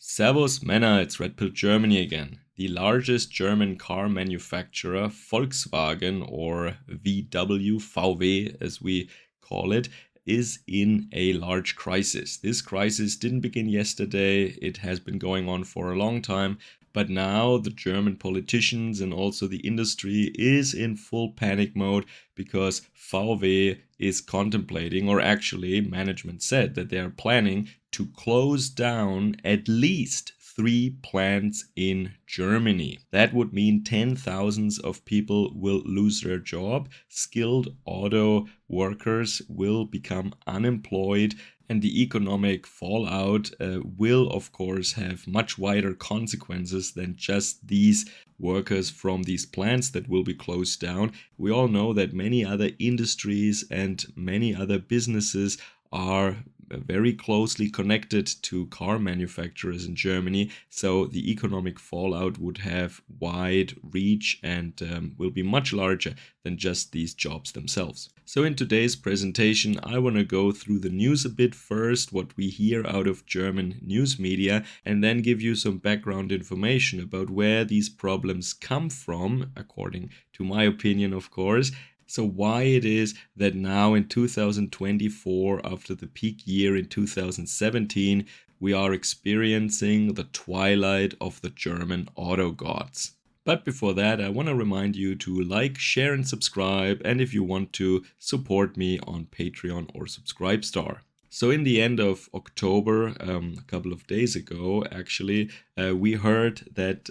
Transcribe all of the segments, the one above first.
Servus Männer, it's Red Pill Germany again. The largest German car manufacturer, Volkswagen or VW as we call it, is in a large crisis. This crisis didn't begin yesterday, it has been going on for a long time, but now the German politicians and also the industry is in full panic mode because VW is contemplating, or actually management said that they are planning to close down at least 3 plants in Germany. That would mean 10,000s of people will lose their job, skilled auto workers will become unemployed, and the economic fallout will of course have much wider consequences than just these workers from these plants that will be closed down. We all know that many other industries and many other businesses are very closely connected to car manufacturers in Germany, so the economic fallout would have wide reach and will be much larger than just these jobs themselves. So in today's presentation, I want to go through the news a bit first, what we hear out of German news media, and then give you some background information about where these problems come from, according to my opinion, of course. So why it is that now in 2024, after the peak year in 2017, we are experiencing the twilight of the German auto gods. But before that, I want to remind you to like, share and subscribe, and if you want to, support me on Patreon or Subscribestar. So in the end of October, a couple of days ago actually, we heard that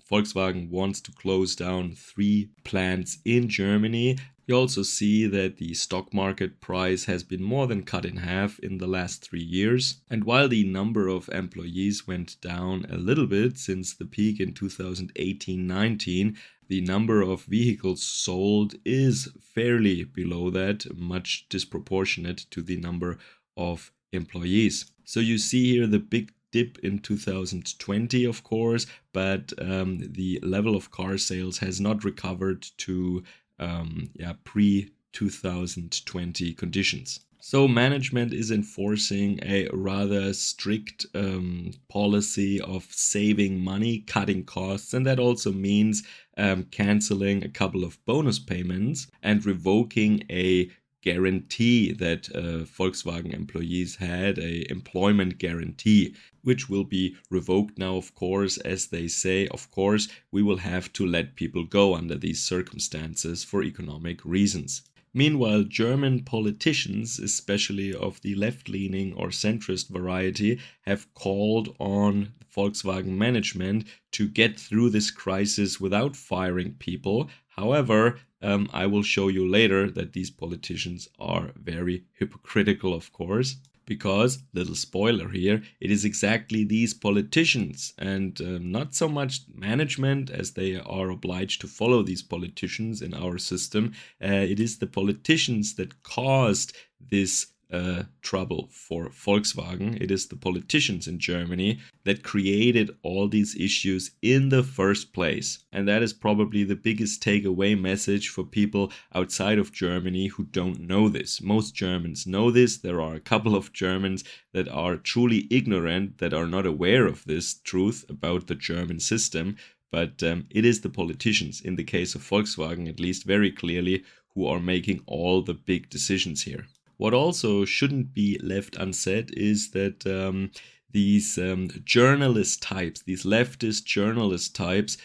Volkswagen wants to close down 3 plants in Germany. You also see that the stock market price has been more than cut in half in the last 3 years. And while the number of employees went down a little bit since the peak in 2018-19, the number of vehicles sold is fairly below that, much disproportionate to the number of employees. So you see here the big dip in 2020, of course, but the level of car sales has not recovered to pre-2020 conditions. So management is enforcing a rather strict policy of saving money, cutting costs, and that also means canceling a couple of bonus payments and revoking a guarantee that Volkswagen employees had, a employment guarantee, which will be revoked now, of course, as they say, of course, we will have to let people go under these circumstances for economic reasons. Meanwhile, German politicians, especially of the left-leaning or centrist variety, have called on Volkswagen management to get through this crisis without firing people. However, I will show you later that these politicians are very hypocritical, of course, because, little spoiler here, it is exactly these politicians and not so much management, as they are obliged to follow these politicians in our system. It is the politicians that caused this trouble for Volkswagen. It is the politicians in Germany that created all these issues in the first place. And that is probably the biggest takeaway message for people outside of Germany who don't know this. Most Germans know this. There are a couple of Germans that are truly ignorant, that are not aware of this truth about the German system. But it is the politicians, in the case of Volkswagen at least very clearly, who are making all the big decisions here. What also shouldn't be left unsaid is that these journalist types, these leftist journalist types,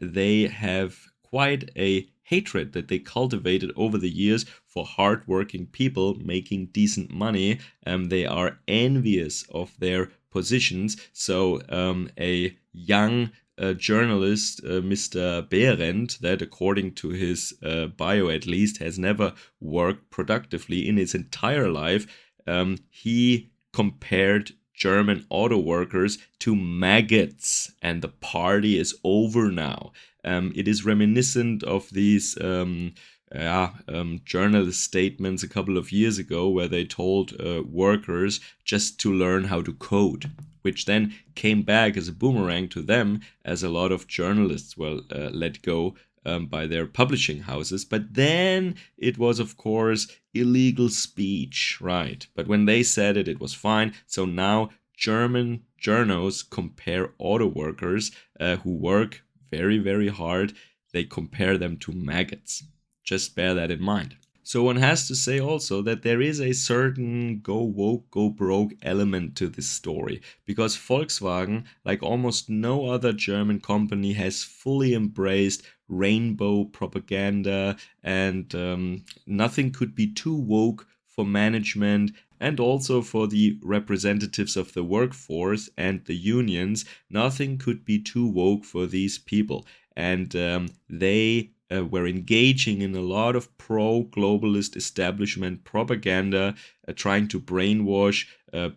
they have quite a hatred that they cultivated over the years for hardworking people making decent money. They are envious of their positions. So a young journalist, Mr. Behrendt, that according to his bio at least has never worked productively in his entire life, he compared German auto workers to maggots, and the party is over now. It is reminiscent of these journalist statements a couple of years ago where they told workers just to learn how to code, which then came back as a boomerang to them, as a lot of journalists were let go by their publishing houses. But then it was, of course, illegal speech, right? But when they said it, it was fine. So now German journals compare auto workers who work very, very hard. They compare them to maggots. Just bear that in mind. So one has to say also that there is a certain go woke, go broke element to this story, because Volkswagen, like almost no other German company, has fully embraced rainbow propaganda, and nothing could be too woke for management and also for the representatives of the workforce and the unions. Nothing could be too woke for these people. And they were engaging in a lot of pro-globalist establishment propaganda, trying to brainwash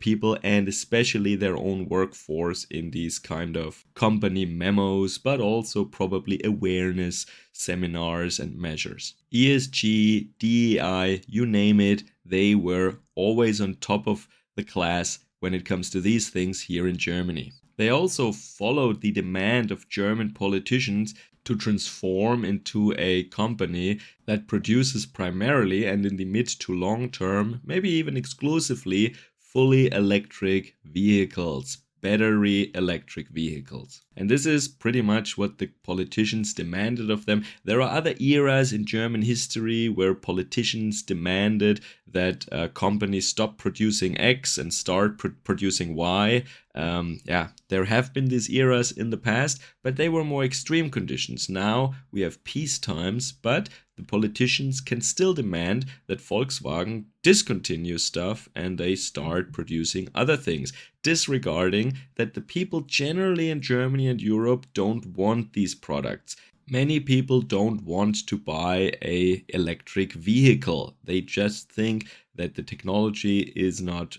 people and especially their own workforce in these kind of company memos, but also probably awareness seminars and measures. ESG, DEI, you name it, they were always on top of the class when it comes to these things here in Germany. They also followed the demand of German politicians to transform into a company that produces primarily and in the mid to long term, maybe even exclusively, fully electric vehicles, battery electric vehicles. And this is pretty much what the politicians demanded of them. There are other eras in German history where politicians demanded that companies stop producing X and start producing Y. There have been these eras in the past, but they were more extreme conditions. Now we have peace times, but the politicians can still demand that Volkswagen discontinue stuff and they start producing other things, disregarding that the people generally in Germany and Europe don't want these products. Many people don't want to buy a electric vehicle. They just think that the technology is not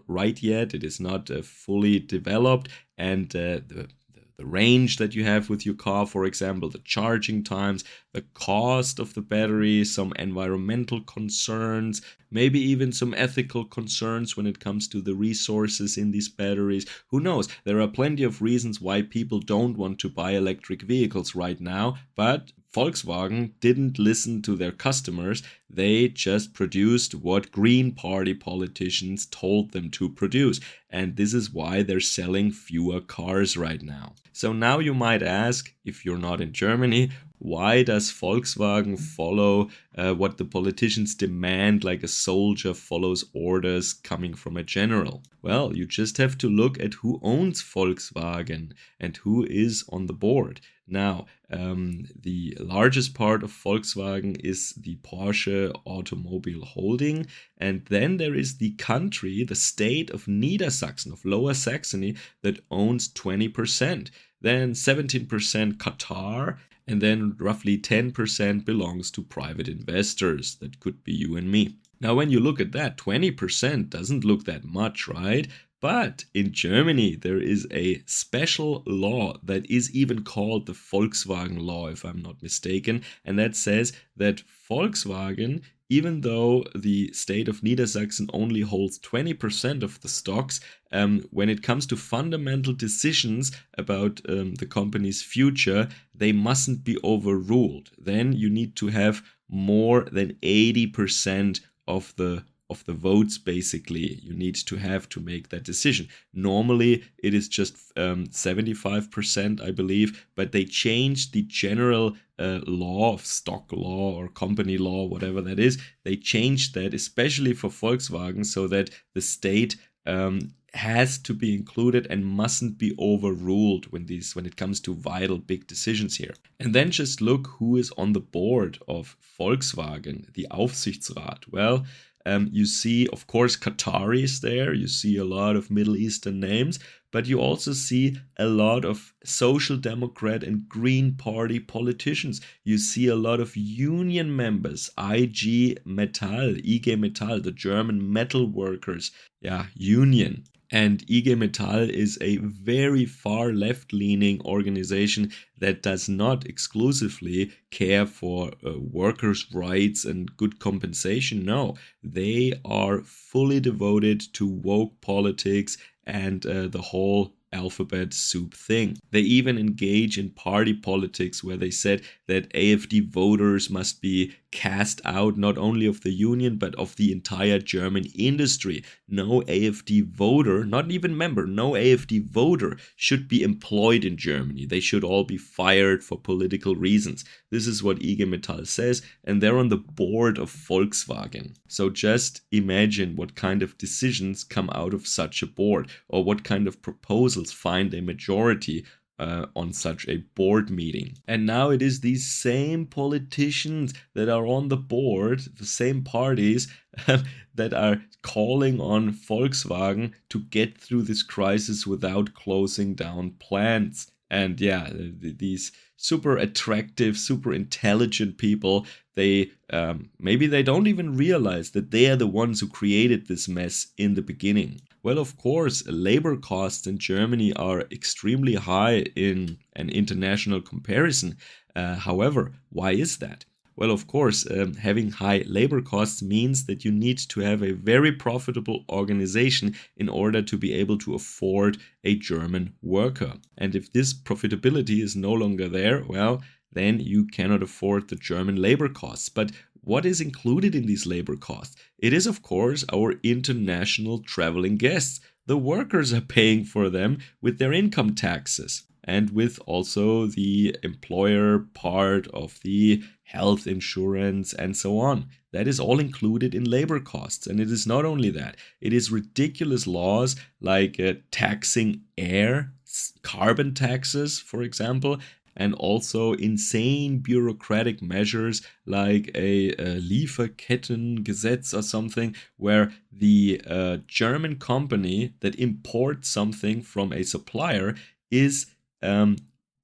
right yet. It is not fully developed, and the range that you have with your car, for example, the charging times, the cost of the battery, some environmental concerns, maybe even some ethical concerns when it comes to the resources in these batteries. Who knows? There are plenty of reasons why people don't want to buy electric vehicles right now, but Volkswagen didn't listen to their customers. They just produced what Green Party politicians told them to produce. And this is why they're selling fewer cars right now. So now you might ask, if you're not in Germany, why does Volkswagen follow what the politicians demand, like a soldier follows orders coming from a general? Well, you just have to look at who owns Volkswagen and who is on the board. Now, the largest part of Volkswagen is the Porsche Automobile Holding, and then there is the country, the state of Niedersachsen, of Lower Saxony, that owns 20%. Then 17% Qatar, and then roughly 10% belongs to private investors. That could be you and me. Now, when you look at that, 20% doesn't look that much, right? But in Germany, there is a special law that is even called the Volkswagen Law, if I'm not mistaken. And that says that Volkswagen, even though the state of Niedersachsen only holds 20% of the stocks, when it comes to fundamental decisions about the company's future, they mustn't be overruled. Then you need to have more than 80% of the votes, basically, you need to have to make that decision. Normally, it is just 75%, I believe, but they changed the general law of stock law or company law, whatever that is. They changed that, especially for Volkswagen, so that the state has to be included and mustn't be overruled when it comes to vital big decisions here. And then just look who is on the board of Volkswagen, the Aufsichtsrat. Well, you see, of course, Qataris there. You see a lot of Middle Eastern names, but you also see a lot of Social Democrat and Green Party politicians. You see a lot of union members, IG Metall, the German metal workers, union. And IG Metall is a very far left-leaning organization that does not exclusively care for workers' rights and good compensation. No, they are fully devoted to woke politics and the whole alphabet soup thing. They even engage in party politics where they said that AfD voters must be cast out not only of the union but of the entire German industry. No AfD voter, not even member, no AfD voter should be employed in Germany. They should all be fired for political reasons. This is what IG Metall says, and they're on the board of Volkswagen. So just imagine what kind of decisions come out of such a board, or what kind of proposals find a majority on such a board meeting. And now it is these same politicians that are on the board, the same parties that are calling on Volkswagen to get through this crisis without closing down plants. And yeah, these super attractive, super intelligent people, they maybe they don't even realize that they are the ones who created this mess in the beginning. Well, of course, labor costs in Germany are extremely high in an international comparison. However, why is that? Well, of course, having high labor costs means that you need to have a very profitable organization in order to be able to afford a German worker. And if this profitability is no longer there, well, then you cannot afford the German labor costs. But what is included in these labor costs? It is, of course, our international traveling guests. The workers are paying for them with their income taxes and with also the employer part of the health insurance and so on. That is all included in labor costs. And it is not only that, it is ridiculous laws like taxing air, carbon taxes, for example, and also insane bureaucratic measures like a Lieferkettengesetz or something, where the German company that imports something from a supplier is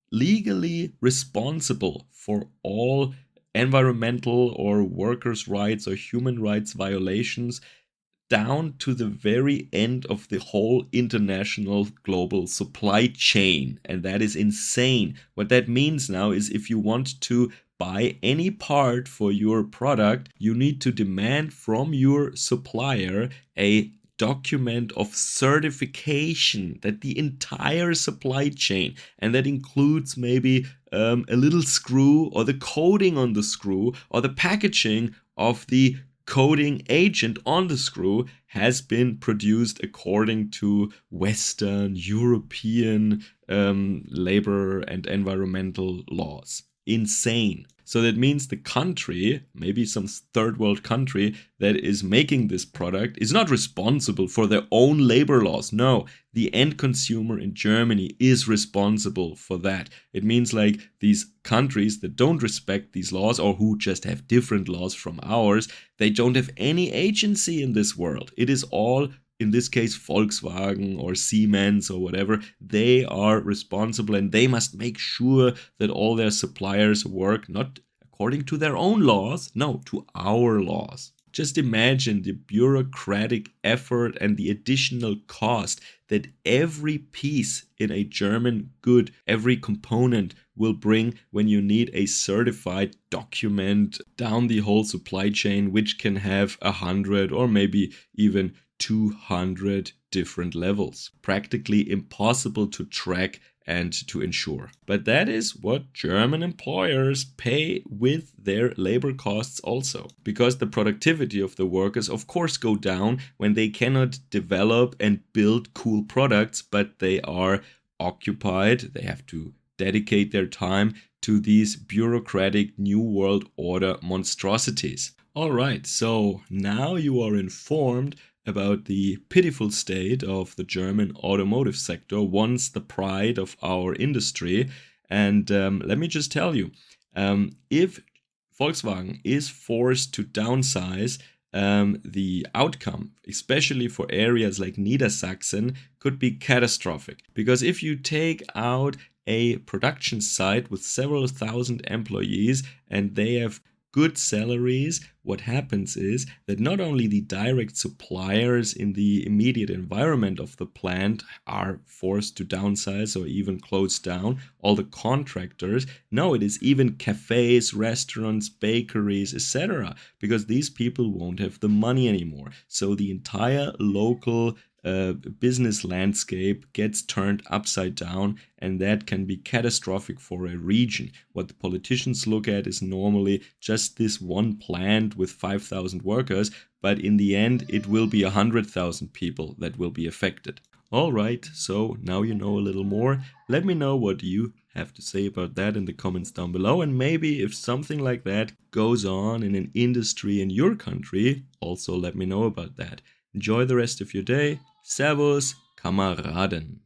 legally responsible for all environmental or workers' rights or human rights violations down to the very end of the whole international global supply chain. And that is insane. What that means now is if you want to buy any part for your product, you need to demand from your supplier a document of certification that the entire supply chain, and that includes maybe a little screw or the coating on the screw or the packaging of the coating agent on the screw, has been produced according to Western European labor and environmental laws. Insane. So that means the country, maybe some third world country that is making this product, is not responsible for their own labor laws. No, the end consumer in Germany is responsible for that. It means like these countries that don't respect these laws, or who just have different laws from ours, they don't have any agency in this world. It is all, in this case, Volkswagen or Siemens or whatever. They are responsible, and they must make sure that all their suppliers work not according to their own laws, no, to our laws. Just imagine the bureaucratic effort and the additional cost that every piece in a German good, every component will bring when you need a certified document down the whole supply chain, which can have 100 or maybe even 200 different levels. Practically impossible to track and to ensure. But that is what German employers pay with their labor costs also. Because the productivity of the workers, of course, go down when they cannot develop and build cool products, but they are occupied. They have to dedicate their time to these bureaucratic New World Order monstrosities. All right, so now you are informed about the pitiful state of the German automotive sector, once the pride of our industry. And let me just tell you, if Volkswagen is forced to downsize, the outcome, especially for areas like Niedersachsen, could be catastrophic. Because if you take out a production site with several thousand employees and they have good salaries, what happens is that not only the direct suppliers in the immediate environment of the plant are forced to downsize or even close down, all the contractors, no, it is even cafes, restaurants, bakeries, etc., because these people won't have the money anymore. So the entire local business landscape gets turned upside down, and that can be catastrophic for a region. What the politicians look at is normally just this one plant with 5,000 workers, but in the end it will be 100,000 people that will be affected. Alright, so now you know a little more. Let me know what you have to say about that in the comments down below, and maybe if something like that goes on in an industry in your country, also let me know about that. Enjoy the rest of your day. Servus, Kameraden.